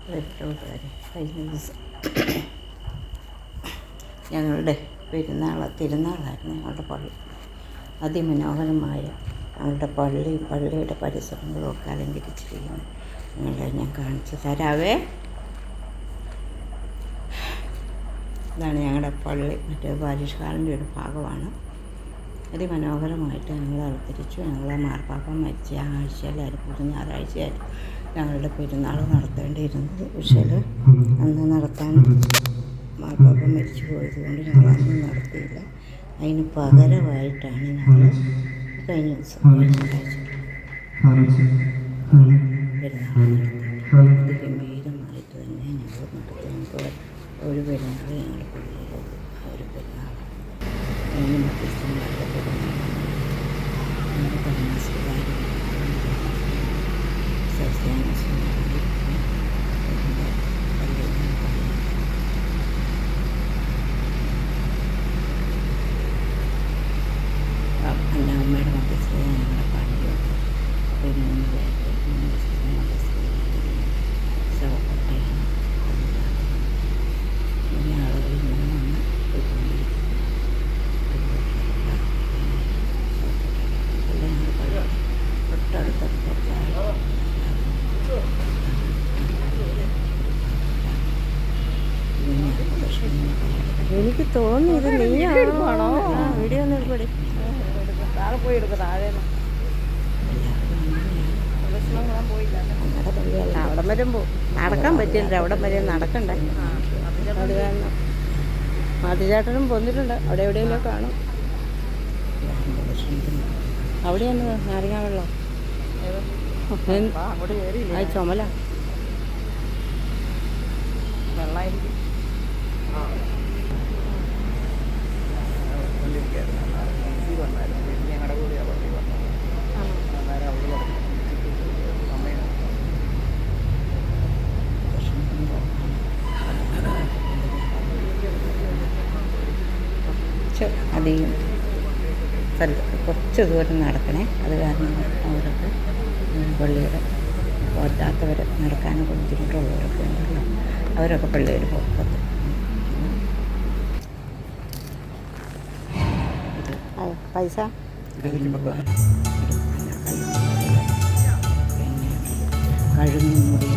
കൂട്ടുകാരെ, കഴിഞ്ഞ ദിവസം ഞങ്ങളുടെ തിരുനാളായിരുന്നു ഞങ്ങളുടെ പള്ളി. അതിമനോഹരമായ ഞങ്ങളുടെ പള്ളിയുടെ പരിസരങ്ങളും ഒക്കെ അലങ്കരിച്ചിരിക്കുന്നു. നിങ്ങളെ ഞാൻ കാണിച്ചു തരാവേ. ഇതാണ് ഞങ്ങളുടെ പള്ളി. മറ്റേ പാരിഷ് ഹാളിൻ്റെ ഒരു ഭാഗമാണ്. അതിമനോഹരമായിട്ട് ഞങ്ങൾ അലങ്കരിച്ചു. ഞങ്ങളെ മാർപ്പാപ്പ മരിച്ച ആഴ്ചയിലായിരുന്നു, ഞായറാഴ്ചയായിരുന്നു ഞങ്ങളുടെ പെരുന്നാൾ നടത്തേണ്ടിയിരുന്നത്. പക്ഷേ അന്ന് നടത്താൻ മാർപ്പാപ്പ മരിച്ചു പോയതുകൊണ്ട് ഞങ്ങൾ അന്ന് നടത്തിയില്ല. അതിന് പകരമായിട്ടാണ് ഞങ്ങൾ കഴിഞ്ഞ ദിവസം ഞായറാഴ്ച പെരുന്നാൾ നടത്തി. അതിഗംഭീരമായിട്ട് തന്നെ ഞങ്ങൾ നടത്തി. ഞങ്ങൾക്ക് ഒരു പെരുന്നാൾ ഞങ്ങളുടെ പള്ളിയിലുള്ളൂ. ആ ഒരു പെരുന്നാൾ ക്രിസ്ത്യന്മാരുടെ പെരുന്നാളാണ്. ഞങ്ങളുടെ പരമാസുകാരും അമ്മയുടെ മധ്യസ്ഥത ഞങ്ങളുടെ പള്ളിയുണ്ട്. അപ്പോൾ 3 പേർക്ക് 3 മധ്യസ്ഥതയാണ്. ശവക്കോട്ടയാണ്. ഇങ്ങനെ ആളുകൾ ഇങ്ങനെ വന്ന് പോയിക്കൊണ്ടിരിക്കുന്നു. എല്ലാം ഞങ്ങളുടെ പള്ളി തൊട്ടടുത്തൊക്കെ എനിക്ക് തോന്നി ഇത് നീയാണോ വീഡിയോ ഒന്നും എടുക്കടി. താഴെ പോയി എടുക്കും. താഴെ അവിടം വരെ നടക്കാൻ പറ്റില്ല. അവിടം വരെ നടക്കണ്ടേ. അത് കാരണം മാതിചേട്ടനും പോന്നിട്ടുണ്ട്. അവിടെ എവിടെയെങ്കിലും കാണും. അവിടെയാണ് നാരങ്ങ വെള്ളം. ആ ചുമല വെള്ളമായിരിക്കും. ഞങ്ങളുടെ കൂടെ പള്ളി വന്നത്. അന്നേരം അവള് പറഞ്ഞു അധികം കുറച്ച് ദൂരം നടക്കണേ. അത് കാരണം അവരൊക്കെ പള്ളിയുടെ പോറ്റാത്തവർ, നടക്കാനൊക്കെ ബുദ്ധിമുട്ടുള്ളവരൊക്കെ ഉണ്ടല്ലോ, അവരൊക്കെ പള്ളിയിൽ പോകുന്നത്. പൈസ കഴുകുമുടി